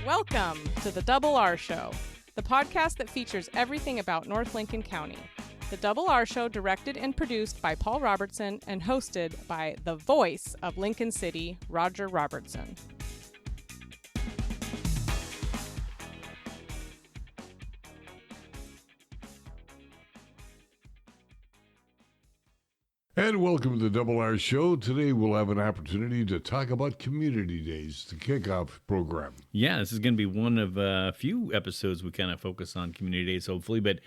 Welcome to the Double R Show, the podcast that features everything about North Lincoln County. The Double R Show, directed and produced by Paul Robertson and hosted by the voice of Lincoln City, Roger Robertson. And welcome to the Double R Show. Today we'll have an opportunity to talk about Community Days, the kickoff program. Yeah, this is going to be one of a few episodes we kind of focus on Community Days, hopefully, but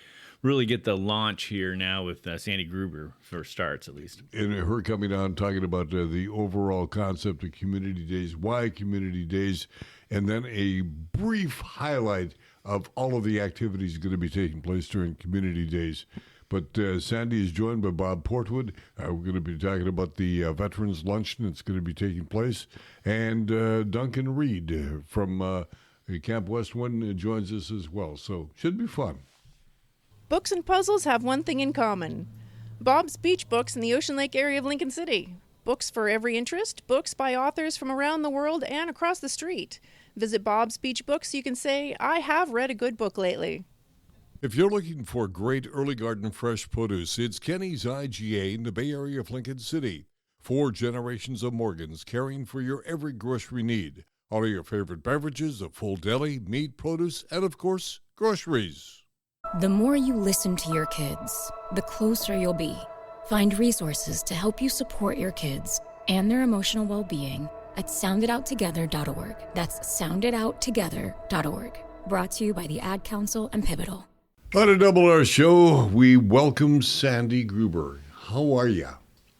really get the launch here now with Sandy Gruber for starts, at least. And her coming on, talking about the overall concept of Community Days, why Community Days, and then a brief highlight of all of the activities going to be taking place during Community Days. But Sandy is joined by Bob Portwood. We're going to be talking about the Veterans Luncheon that's going to be taking place. And Duncan, Reid from Camp Westwind joins us as well. So should be fun. Books and puzzles have one thing in common. Bob's Beach Books in the Ocean Lake area of Lincoln City. Books for every interest, books by authors from around the world and across the street. Visit Bob's Beach Books so you can say, I have read a good book lately. If you're looking for great early garden fresh produce, it's Kenny's IGA in the Bay Area of Lincoln City. 4 generations of Morgans caring for your every grocery need. All of your favorite beverages, a full deli, meat, produce, and of course, groceries. The more you listen to your kids, the closer you'll be. Find resources to help you support your kids and their emotional well-being at sounditouttogether.org. That's sounditouttogether.org. Brought to you by the Ad Council and Pivotal. On a Double R Show, we welcome Sandy Gruber. How are you?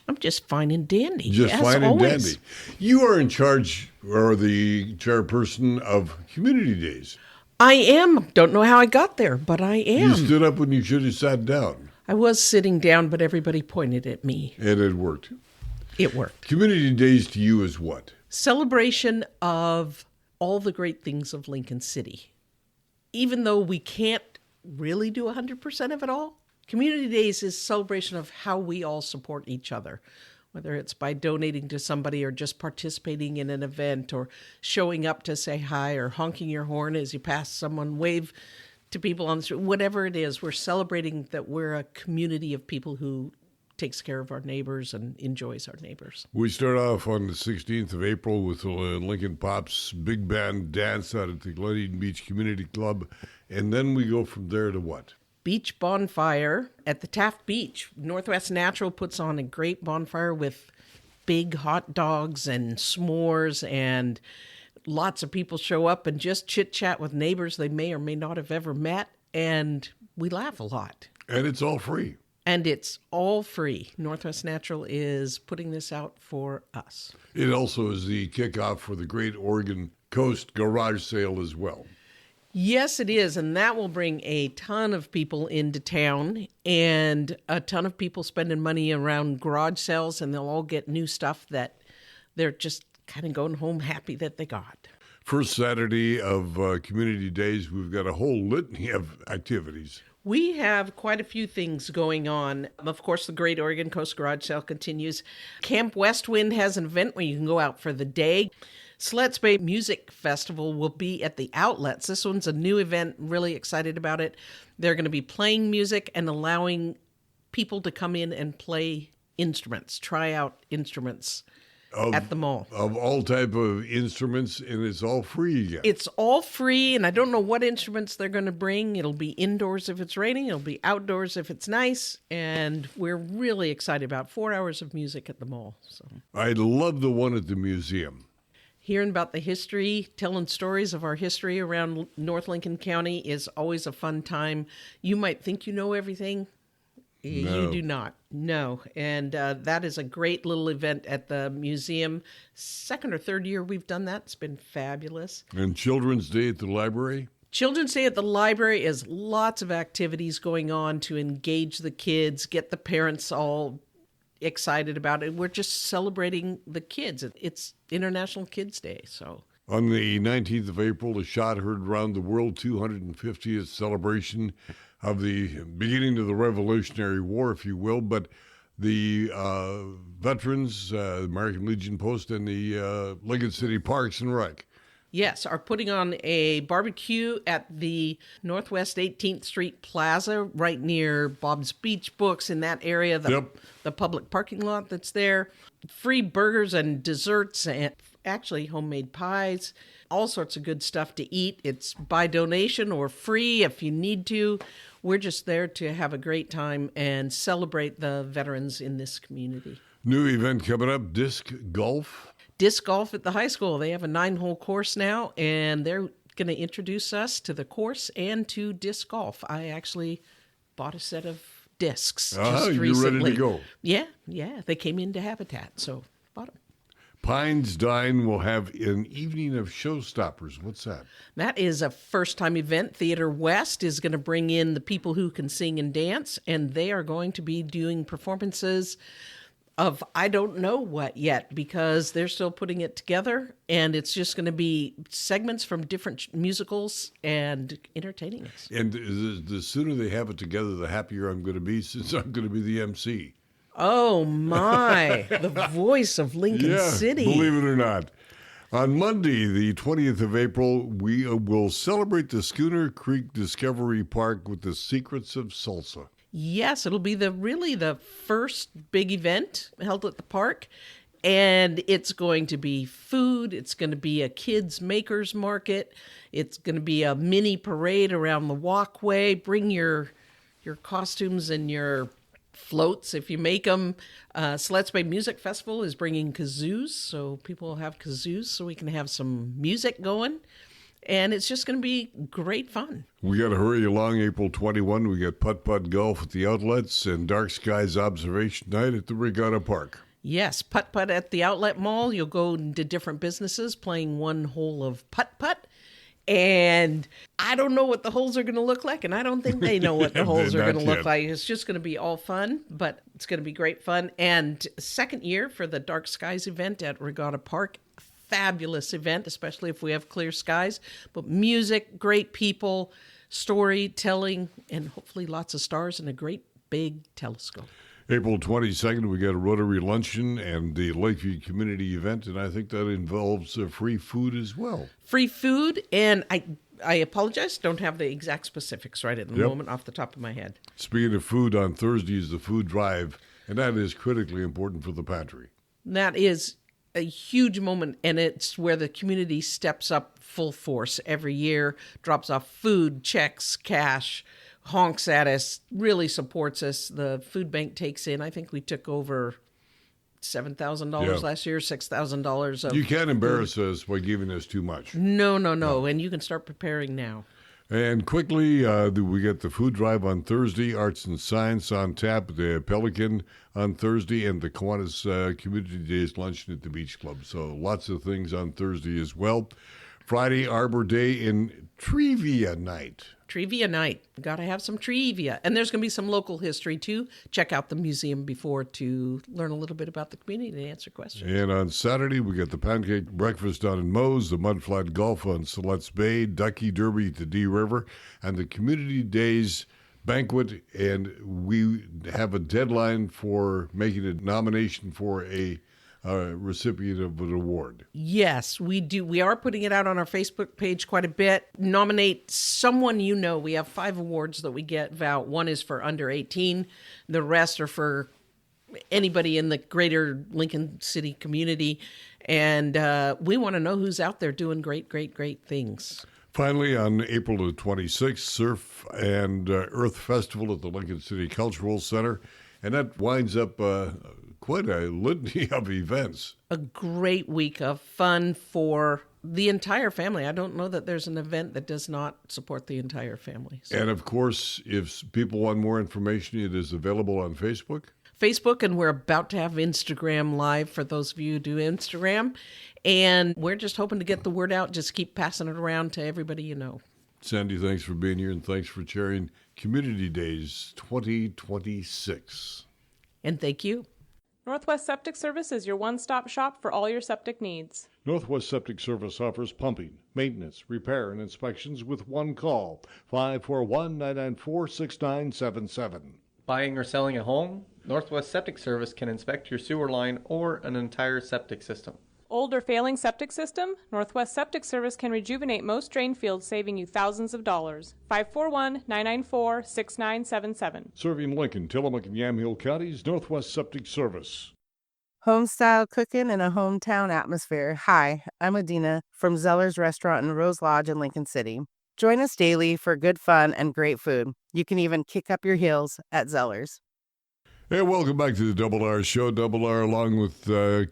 I'm just fine and dandy. Just as fine always. and dandy. You are in charge, or the chairperson of Community Days. I am. Don't know how I got there, but I am. You stood up when you should have sat down. I was sitting down, but everybody pointed at me. And it worked. It worked. Community Days to you is what? Celebration of all the great things of Lincoln City. Even though we can't really do 100% of it all, Community Days is celebration of how we all support each other, whether it's by donating to somebody or just participating in an event or showing up to say hi or honking your horn as you pass someone, wave to people on the street, whatever it is. We're celebrating that we're a community of people who takes care of our neighbors and enjoys our neighbors. We start off on the 16th of April with the Lincoln Pops Big Band Dance out at the Glen Beach Community Club, and then we go from there to what? Beach bonfire at the Taft Beach. Northwest Natural puts on a great bonfire with big hot dogs and s'mores, and lots of people show up and just chit-chat with neighbors they may or may not have ever met, and we laugh a lot. And it's all free. And it's all free. Northwest Natural is putting this out for us. It also is the kickoff for the Great Oregon Coast Garage Sale as well. Yes, it is. And that will bring a ton of people into town and a ton of people spending money around garage sales, and they'll all get new stuff that they're just kind of going home happy that they got. First Saturday of Community Days, we've got a whole litany of activities. We have quite a few things going on. Of course, the Great Oregon Coast Garage Sale continues. Camp Westwind has an event where you can go out for the day. Slets Bay Music Festival will be at the Outlets. This one's a new event, really excited about it. They're going to be playing music and allowing people to come in and play instruments, try out instruments at the mall. Of all type of instruments, and it's all free again. It's all free, and I don't know what instruments they're going to bring. It'll be indoors if it's raining. It'll be outdoors if it's nice, and we're really excited about 4 hours of music at the mall. So I love the one at the museum. hearing about the history, telling stories of our history around North Lincoln County is always a fun time. You might think you know everything. No. You do not. No. And that is a great little event at the museum. Second or third year we've done that. It's been fabulous. And Children's Day at the library? Children's Day at the library is lots of activities going on to engage the kids, get the parents all excited about it. We're just celebrating the kids. It's International Kids Day, so... On the 19th of April, a shot heard around the world, 250th celebration of the beginning of the Revolutionary War, if you will, but the veterans, American Legion Post, and the Lincoln City Parks and Rec Yes, are putting on a barbecue at the Northwest 18th Street Plaza right near Bob's Beach Books in that area, the public parking lot that's there. Free burgers and desserts and actually homemade pies, all sorts of good stuff to eat. It's by donation or free if you need to. We're just there to have a great time and celebrate the veterans in this community. New event coming up, disc golf. Disc golf at the high school. They have a 9-hole course now, and they're going to introduce us to the course and to disc golf. I actually bought a set of discs just you're recently. ready to go. Yeah. They came into Habitat, so bought them. Pines Dine will have an evening of showstoppers. What's that? That is a first-time event. Theater West is going to bring in the people who can sing and dance, and they are going to be doing performances of I don't know what yet because they're still putting it together, and it's just going to be segments from different musicals and entertaining us. And the sooner they have it together, the happier I'm going to be since I'm going to be the MC. Oh, my. The voice of Lincoln City. Believe it or not. On Monday, the 20th of April, we will celebrate the Schooner Creek Discovery Park with the Secrets of Salsa. Yes, it'll be the first big event held at the park. And it's going to be food. It's going to be a kids' makers market. It's going to be a mini parade around the walkway. Bring your costumes and your floats if you make them. Siletz Bay Music Festival is bringing kazoos, so people will have kazoos so we can have some music going. And it's just going to be great fun. We got to hurry along. April 21, we got putt-putt golf at the outlets and dark skies observation night at the Regatta Park. Yes, putt-putt at the outlet mall. You'll go into different businesses playing one hole of putt-putt. And I don't know what the holes are going to look like, and I don't think they know what the holes are going to look like. It's just going to be all fun, but it's going to be great fun. And second year for the Dark Skies event at Regatta Park. Fabulous event, especially if we have clear skies. But music, great people, storytelling, and hopefully lots of stars and a great big telescope. April 22nd, we got a Rotary Luncheon and the Lakeview Community Event, and I think that involves free food as well. Free food, and I apologize, don't have the exact specifics right at the moment off the top of my head. Speaking of food, on Thursday is the food drive, and that is critically important for the pantry. That is a huge moment, and it's where the community steps up full force every year, drops off food, checks, cash, honks at us, really supports us. The food bank takes in, I think we took over $7,000 last year, $6,000. You can't embarrass us by giving us too much. No, and you can start preparing now. And quickly, we get the food drive on Thursday, Arts and Science on tap, the Pelican on Thursday, and the Kiwanis Community Days luncheon at the Beach Club. So lots of things on Thursday as well. Friday, Arbor Day and Trivia Night. Trivia night. Got to have some trivia. And there's going to be some local history, too. Check out the museum before to learn a little bit about the community and answer questions. And on Saturday, we got the pancake breakfast down in Moe's, the Mudflat Golf on Siletz Bay, Ducky Derby at the Dee River, and the Community Days banquet. And we have a deadline for making a nomination for a recipient of an award. Yes, we do. We are putting it out on our Facebook page quite a bit. Nominate someone you know. We have 5 awards that we give out. One is for under 18. The rest are for anybody in the greater Lincoln City community. And we want to know who's out there doing great things. Finally, on April the 26th, Surf and Earth Festival at the Lincoln City Cultural Center. And that winds up quite a litany of events. A great week of fun for the entire family. I don't know that there's an event that does not support the entire family. So. And of course, if people want more information, it is available on Facebook. And we're about to have Instagram Live for those of you who do Instagram. And we're just hoping to get the word out. Just keep passing it around to everybody you know. Sandy, thanks for being here, and thanks for chairing Community Days 2026. And thank you. Northwest Septic Service is your one-stop shop for all your septic needs. Northwest Septic Service offers pumping, maintenance, repair, and inspections with one call, 541-994-6977. Buying or selling a home? Northwest Septic Service can inspect your sewer line or an entire septic system. old or failing septic system? Northwest Septic Service can rejuvenate most drain fields, saving you thousands of dollars. 541-994-6977. Serving Lincoln, Tillamook, and Yamhill counties, Northwest Septic Service. Home-style cooking in a hometown atmosphere. Hi, I'm Adina from Zeller's Restaurant in Rose Lodge in Lincoln City. Join us daily for good fun and great food. You can even kick up your heels at Zeller's. Hey, welcome back to the Double R Show. Double R along with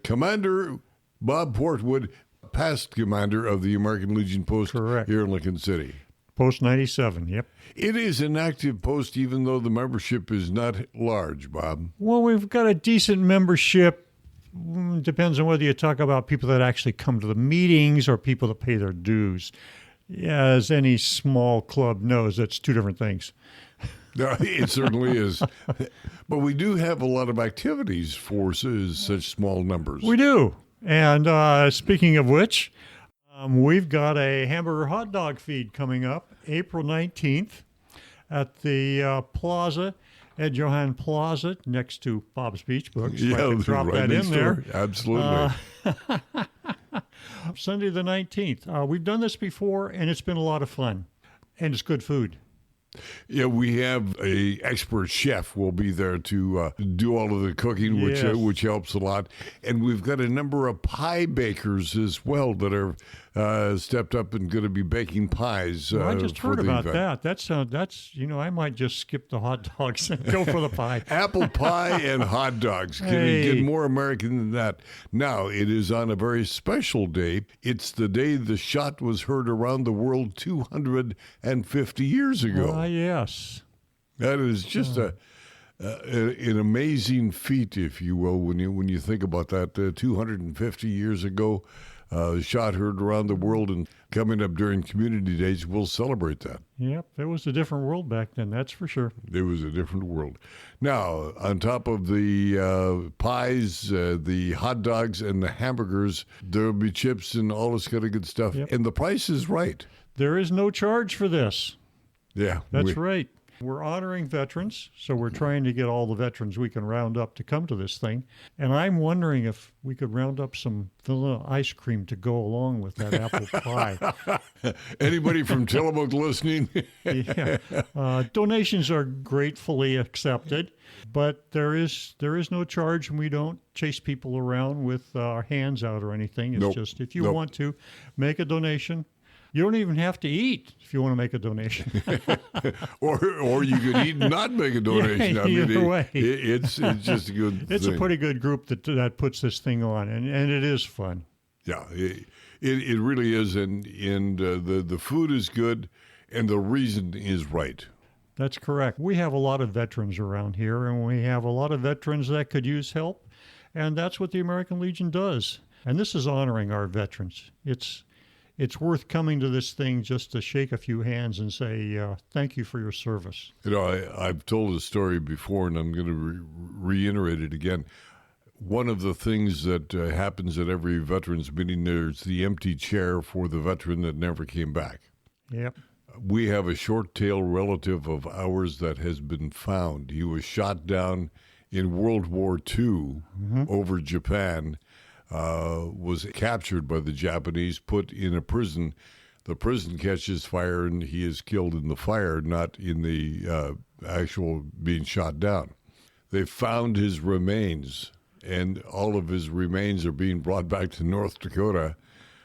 Commander Bob Portwood, past commander of the American Legion Post Correct. Here in Lincoln City. Post 97, yep. It is an active post even though the membership is not large, Bob. Well, we've got a decent membership. Depends on whether you talk about people that actually come to the meetings or people that pay their dues. Yeah, as any small club knows, that's two different things. No, it certainly is. But we do have a lot of activities for such small numbers. We do. And speaking of which, we've got a hamburger hot dog feed coming up April 19th at the Plaza, Ed Johann Plaza, next to Bob's Beach Books. Yeah, I can drop right that in there. door. Absolutely. Sunday the 19th. We've done this before, and it's been a lot of fun. And it's good food. Yeah, we have a expert chef will be there to do all of the cooking, Yes. which helps a lot. And we've got a number of pie bakers as well that are stepped up and going to be baking pies. Well, I just for heard the about event. that. That's I might just skip the hot dogs and go for the pie. Apple pie and hot dogs. Can Hey. we get more American than that? Now, it is on a very special day. It's the day the shot was heard around the world 250 years ago. Yes. That is just an amazing feat, if you will, when you think about that. 250 years ago, the shot heard around the world, and coming up during Community Days, we'll celebrate that. Yep, it was a different world back then, that's for sure. It was a different world. Now, on top of the pies, the hot dogs, and the hamburgers, there'll be chips and all this kind of good stuff. Yep. And the price is right. There is no charge for this. Yeah. That's right. We're honoring veterans, so we're trying to get all the veterans we can round up to come to this thing. And I'm wondering if we could round up some vanilla ice cream to go along with that apple pie. Anybody from Tillamook listening? Yeah. Donations are gratefully accepted, but there is no charge, and we don't chase people around with our hands out or anything. It's Nope. just if you Nope. want to make a donation. You don't even have to eat if you want to make a donation. or you could eat and not make a donation. Yeah, either way. It's just a good It's thing. a pretty good group that puts this thing on, and it is fun. Yeah, it really is, and the food is good, and the reason is right. That's correct. We have a lot of veterans around here, and we have a lot of veterans that could use help, and that's what the American Legion does. And this is honoring our veterans. It's worth coming to this thing just to shake a few hands and say, thank you for your service. You know, I've told this story before, and I'm going to reiterate it again. One of the things that happens at every veterans meeting, there's the empty chair for the veteran that never came back. Yep. We have a short-tail relative of ours that has been found. He was shot down in World War II over Japan. Was captured by the Japanese, put in a prison. The prison catches fire, and he is killed in the fire, not in the actual being shot down. They found his remains, and all of his remains are being brought back to North Dakota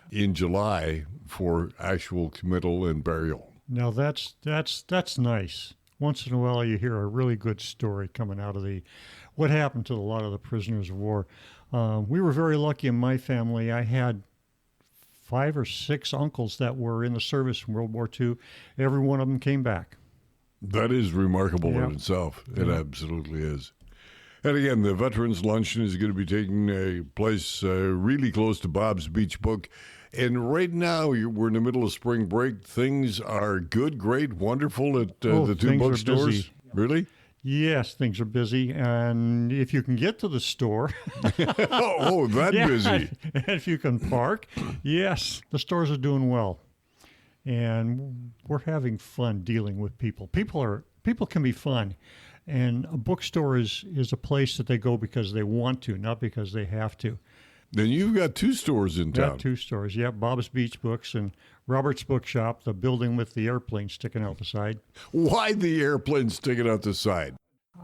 in July for actual committal and burial. Now that's nice. Once in a while, you hear a really good story coming out of what happened to a lot of the prisoners of war. We were very lucky in my family. I had 5 or 6 uncles that were in the service in World War II. Every one of them came back. That is remarkable Yeah. in itself. It absolutely is. And again, the Veterans Luncheon is going to be taking place really close to Bob's Beach Book. And right now, we're in the middle of spring break. Things are good, great, wonderful at the two things are bookstores. busy. Really? Yes, things are busy, and if you can get to the store, that yeah, busy. if you can park, yes, the stores are doing well, and we're having fun dealing with people. People can be fun, and a bookstore is a place that they go because they want to, not because they have to. Then you've got 2 stores in town. Got 2 stores, yep. Bob's Beach Books and Robert's Bookshop, the building with the airplane sticking out the side. Why the airplane sticking out the side?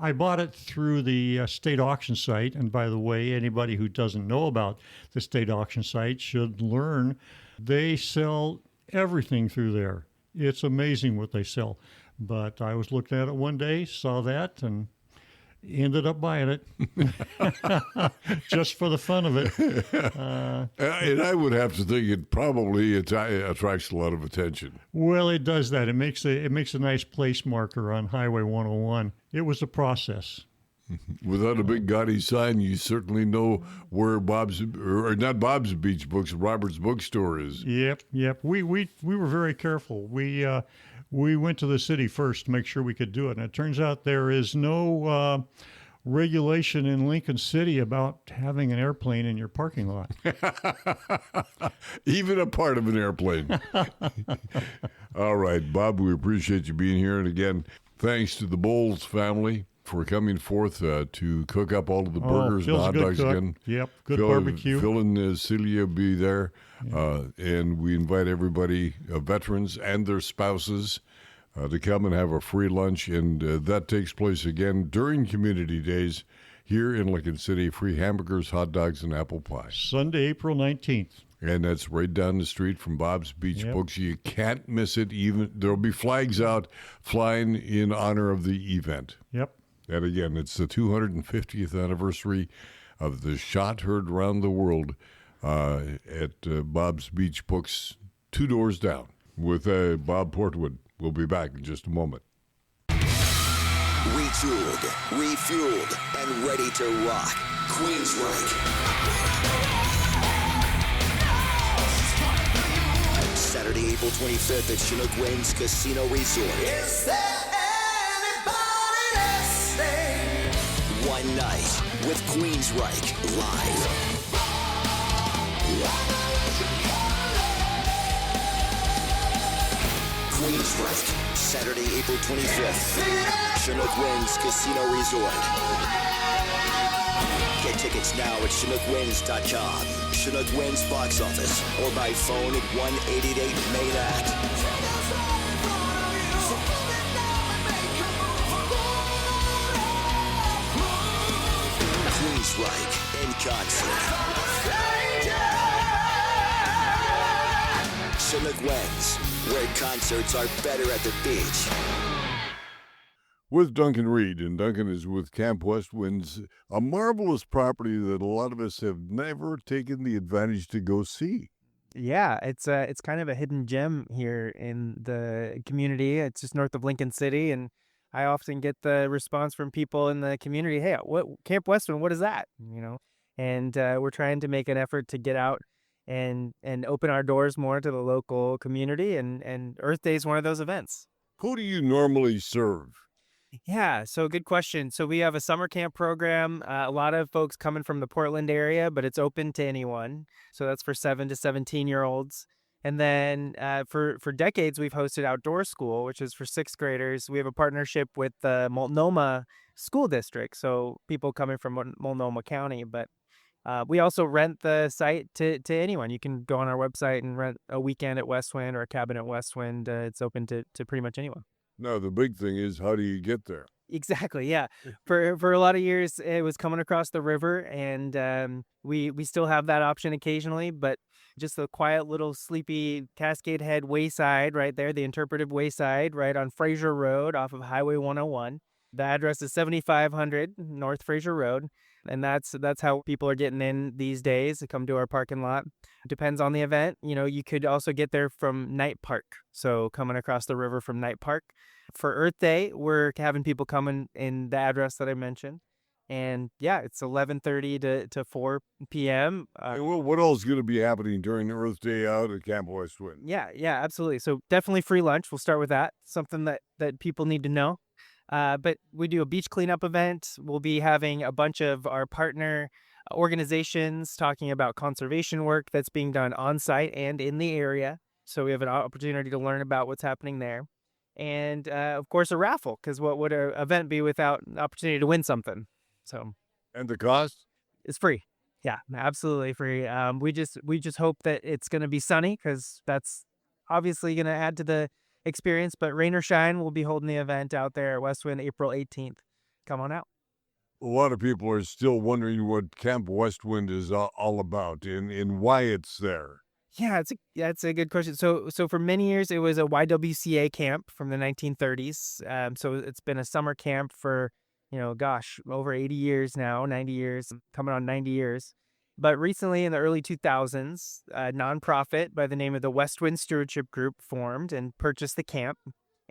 I bought it through the state auction site. And by the way, anybody who doesn't know about the state auction site should learn. They sell everything through there. It's amazing what they sell. But I was looking at it one day, saw that, and ended up buying it just for the fun of it. And I would have to think it probably attracts a lot of attention. Well, it does that. It makes a nice place marker on Highway 101. It was a process. Without a big gaudy sign, you certainly know where not Bob's Beach Books, Robert's Bookstore is. Yep. We were very careful. We went to the city first to make sure we could do it. And it turns out there is no regulation in Lincoln City about having an airplane in your parking lot. Even a part of an airplane. All right, Bob, we appreciate you being here. And again, thanks to the Bowles family for coming forth to cook up all of the burgers and hot dogs again. Yep, good barbecue. Phil and Celia will be there. And we invite everybody, veterans and their spouses, to come and have a free lunch. And that takes place again during Community Days here in Lincoln City. Free hamburgers, hot dogs, and apple pie. Sunday, April 19th. And that's right down the street from Bob's Beach Books. You can't miss it. Even there'll be flags out flying in honor of the event. Yep. And again, it's the 250th anniversary of the shot heard around the world at Bob's Beach Books, 2 doors down, with Bob Portwood. We'll be back in just a moment. Retooled, refueled, and ready to rock. Queensryche. Saturday, April 25th at Chinook Winds Casino Resort. Is there anybody listening? One night with Queensryche live. Queensryche, Saturday, April 25th. Chinook Winds Casino Resort. Get tickets now at ChinookWinds.com, Chinook Winds box office, or by phone at 1-888-MAIN-ACT. Queensryche in concert. Chinook Winds, where concerts are better at the beach. With Duncan Reid, and Duncan is with Camp Westwind's, a marvelous property that a lot of us have never taken the advantage to go see. Yeah, it's kind of a hidden gem here in the community. It's just north of Lincoln City, and I often get the response from people in the community, "Hey, what Camp Westwind? What is that?" And we're trying to make an effort to get out and open our doors more to the local community, and Earth Day is one of those events. Who do you normally serve? Yeah, so good question. So we have a summer camp program. A lot of folks coming from the Portland area, but it's open to anyone. So that's for 7 to 17-year-olds. And then for decades, we've hosted outdoor school, which is for 6th graders. We have a partnership with the Multnomah School District, so people coming from Multnomah County. But we also rent the site to anyone. You can go on our website and rent a weekend at Westwind or a cabin at Westwind. It's open to pretty much anyone. No, the big thing is, how do you get there? Exactly, yeah. For a lot of years, it was coming across the river, and we still have that option occasionally, but just the quiet little sleepy Cascade Head wayside right there, the interpretive wayside right on Fraser Road off of Highway 101. The address is 7500 North Fraser Road, and that's how people are getting in these days to come to our parking lot. Depends on the event. You could also get there from Knight Park, so coming across the river from Knight Park. For Earth Day, we're having people coming in the address that I mentioned. And yeah, it's 11:30 to 4 p.m. What else is going to be happening during Earth Day out at Camp Westwind? Yeah, absolutely. So definitely free lunch. We'll start with that. Something that people need to know. But we do a beach cleanup event. We'll be having a bunch of our partner organizations talking about conservation work that's being done on site and in the area. So we have an opportunity to learn about what's happening there. And of course, a raffle, because what would an event be without an opportunity to win something? So, and the cost? It's free. Yeah, absolutely free. We just hope that it's going to be sunny because that's obviously going to add to the experience. But rain or shine, we'll be holding the event out there at Westwind April 18th. Come on out. A lot of people are still wondering what Camp Westwind is all about and why it's there. Yeah, it's a good question. So for many years it was a YWCA camp from the 1930s. So it's been a summer camp for, over 80 years now, 90 years, coming on 90 years. But recently in the early 2000s, a nonprofit by the name of the Westwind Stewardship Group formed and purchased the camp.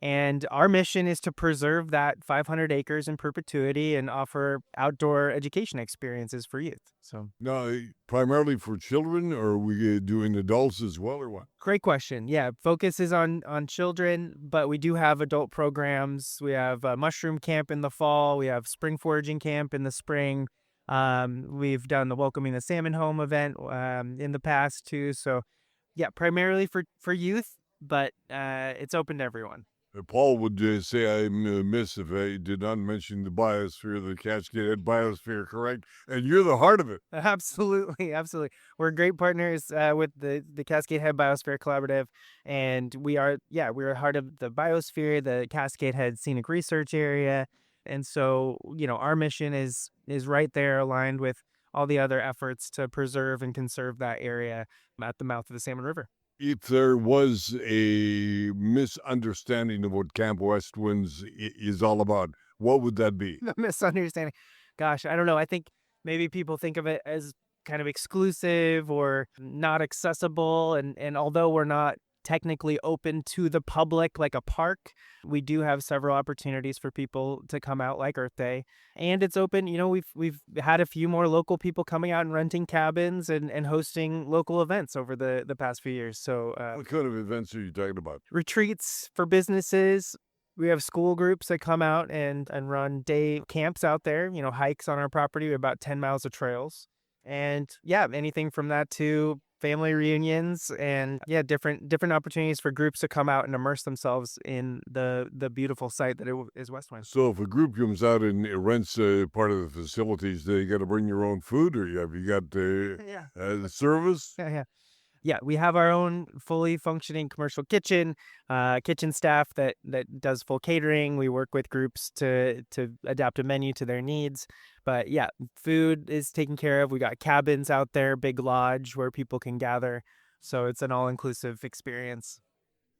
And our mission is to preserve that 500 acres in perpetuity and offer outdoor education experiences for youth. So, Now, primarily for children, or are we doing adults as well, or what? great question. Yeah, focus is on children, but we do have adult programs. We have a mushroom camp in the fall. We have spring foraging camp in the spring. We've done the Welcoming the Salmon Home event in the past too. So, yeah, primarily for youth, but it's open to everyone. Paul would say I miss if I did not mention the biosphere, the Cascade Head biosphere, correct? And you're the heart of it. Absolutely. We're great partners with the Cascade Head Biosphere Collaborative, and we're a heart of the biosphere, the Cascade Head Scenic Research Area, and so our mission is right there, aligned with all the other efforts to preserve and conserve that area at the mouth of the Salmon River. If there was a misunderstanding of what Camp Westwinds is all about, what would that be? The misunderstanding. Gosh, I don't know. I think maybe people think of it as kind of exclusive or not accessible. And although we're not technically open to the public like a park, we do have several opportunities for people to come out like Earth Day. And it's open, we've had a few more local people coming out and renting cabins and hosting local events over the past few years. So What kind of events are you talking about? retreats for businesses. We have school groups that come out and run day camps out there, hikes on our property. We have about 10 miles of trails. And yeah, anything from that to family reunions and different opportunities for groups to come out and immerse themselves in the beautiful site that is Westwind. So if a group comes out and rents part of the facilities, they got to bring your own food, or have you got the service? Yeah, we have our own fully functioning commercial kitchen staff that does full catering. We work with groups to adapt a menu to their needs. But yeah, food is taken care of. We got cabins out there, big lodge where people can gather. So it's an all-inclusive experience.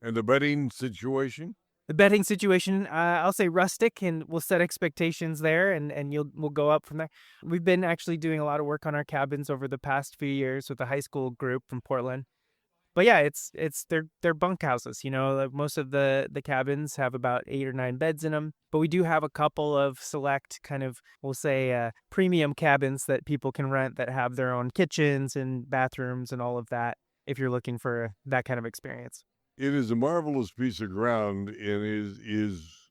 And the bedding situation? The bedding situation, I'll say rustic, and we'll set expectations there, and we'll go up from there. We've been actually doing a lot of work on our cabins over the past few years with a high school group from Portland. But yeah, they're bunkhouses. Most of the cabins have about 8 or 9 beds in them. But we do have a couple of select kind of, we'll say, premium cabins that people can rent that have their own kitchens and bathrooms and all of that, if you're looking for that kind of experience. It is a marvelous piece of ground and is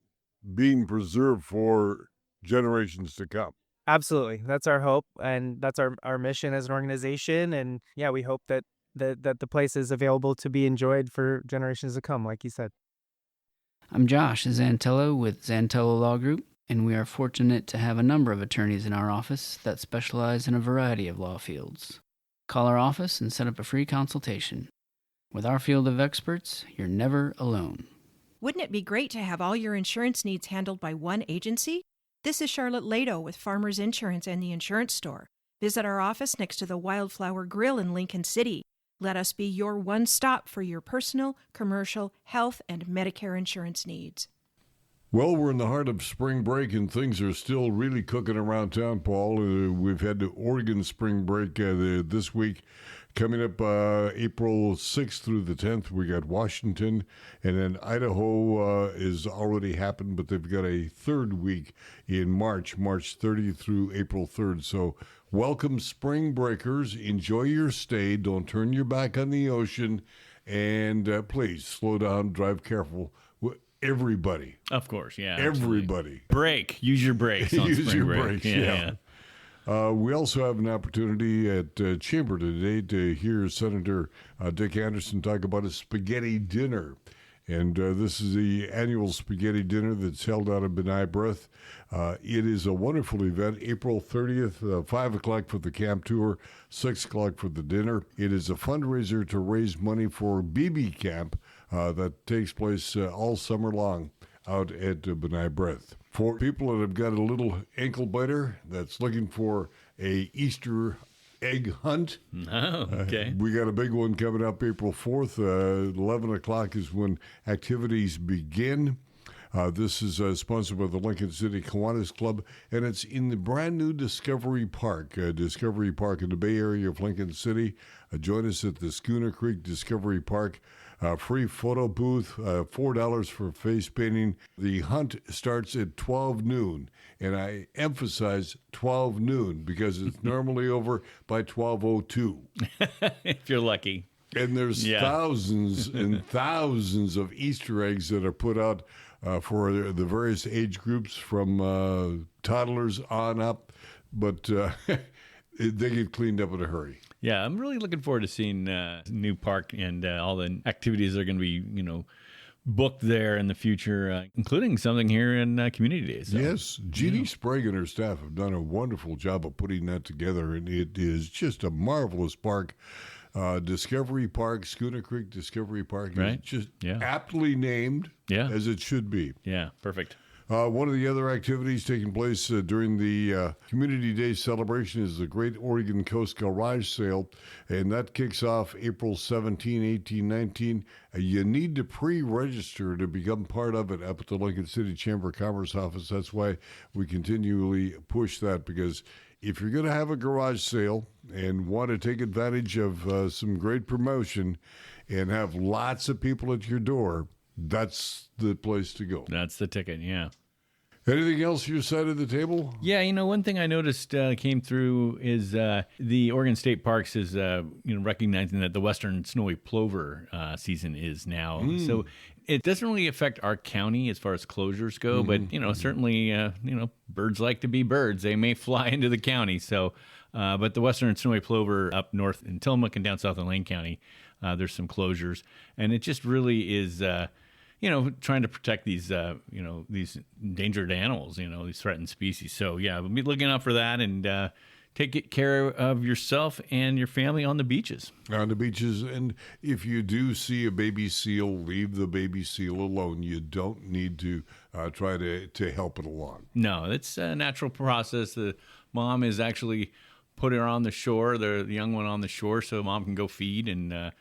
being preserved for generations to come. Absolutely. That's our hope, and that's our mission as an organization. And yeah, we hope that the place is available to be enjoyed for generations to come, like you said. I'm Josh Zantello with Zantello Law Group, and we are fortunate to have a number of attorneys in our office that specialize in a variety of law fields. Call our office and set up a free consultation. With our field of experts, you're never alone. Wouldn't it be great to have all your insurance needs handled by one agency? This is Charlotte Lado with Farmers Insurance and the Insurance Store. Visit our office next to the Wildflower Grill in Lincoln City. Let us be your one stop for your personal, commercial, health, and Medicare insurance needs. Well, we're in the heart of spring break, and things are still really cooking around town, Paul. We've had the Oregon spring break this week. Coming up April 6th through the 10th, we got Washington, and then Idaho is already happened, but they've got a third week in March 30th through April 3rd. So welcome, spring breakers. Enjoy your stay. Don't turn your back on the ocean, and please slow down, drive careful. Everybody. Of course, yeah. Everybody. Break. Use your brakes on Use spring your break. brakes, yeah. We also have an opportunity at Chamber today to hear Senator Dick Anderson talk about a spaghetti dinner. And this is the annual spaghetti dinner that's held out of Benai Breath. It is a wonderful event, April 30th, 5 o'clock for the camp tour, 6 o'clock for the dinner. It is a fundraiser to raise money for BB Camp that takes place all summer long out at Benai Breath. For people that have got a little ankle biter that's looking for a Easter egg hunt. Oh, okay. We got a big one coming up April 4th. 11 o'clock is when activities begin. This is sponsored by the Lincoln City Kiwanis Club, and it's in the brand new Discovery Park. Discovery Park in the Bay Area of Lincoln City. Join us at the Schooner Creek Discovery Park. Free photo booth, $4 for face painting. The hunt starts at 12 noon, and I emphasize 12 noon because it's normally over by 12:02. If you're lucky. And there's thousands and thousands of Easter eggs that are put out for the various age groups from toddlers on up, but they get cleaned up in a hurry. Yeah, I'm really looking forward to seeing new park and all the activities that are going to be, booked there in the future, including something here in Community Days. So. Yes, Jeannie Sprague and her staff have done a wonderful job of putting that together, and it is just a marvelous park. Discovery Park, Schooner Creek Discovery Park, is just aptly named, as it should be. Yeah, perfect. One of the other activities taking place during the Community Day celebration is the Great Oregon Coast Garage Sale, and that kicks off April 17, 18, 19. You need to pre-register to become part of it up at the Lincoln City Chamber of Commerce office. That's why we continually push that, because if you're going to have a garage sale and want to take advantage of some great promotion and have lots of people at your door, that's the place to go. That's the ticket, yeah. Anything else your side of the table? Yeah, one thing I noticed came through is the Oregon State Parks is recognizing that the western snowy plover season is now. So it doesn't really affect our county as far as closures go, but certainly birds like to be birds. They may fly into the county. So, but the western snowy plover up north in Tillamook and down south in Lane County, there's some closures, and it just really is. Trying to protect these, these endangered animals, these threatened species. So, yeah, we'll be looking out for that and take care of yourself and your family on the beaches. On the beaches. And if you do see a baby seal, leave the baby seal alone. You don't need to try to help it along. No, it's a natural process. The mom is actually put her on the shore, the young one on the shore, so mom can go feed and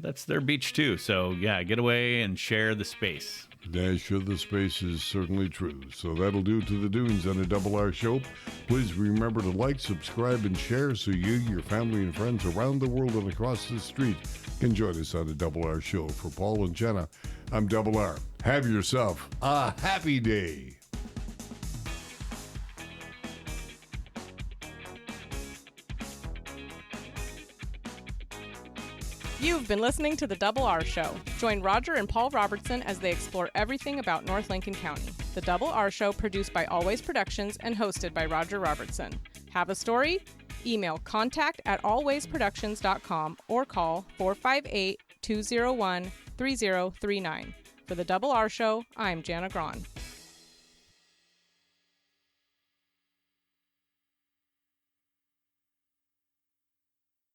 that's their beach too. So, yeah, get away and share the space. Yeah, sure, the space is certainly true. So that'll do to the Dunes on a Double R show. Please remember to like, subscribe, and share so you, your family, and friends around the world and across the street can join us on a Double R show. For Paul and Jenna, I'm Double R. Have yourself a happy day. You've been listening to The Double R Show. Join Roger and Paul Robertson as they explore everything about North Lincoln County. The Double R Show, produced by Always Productions and hosted by Roger Robertson. Have a story? Email contact@alwaysproductions.com or call 458-201-3039. For The Double R Show, I'm Jana Grawn.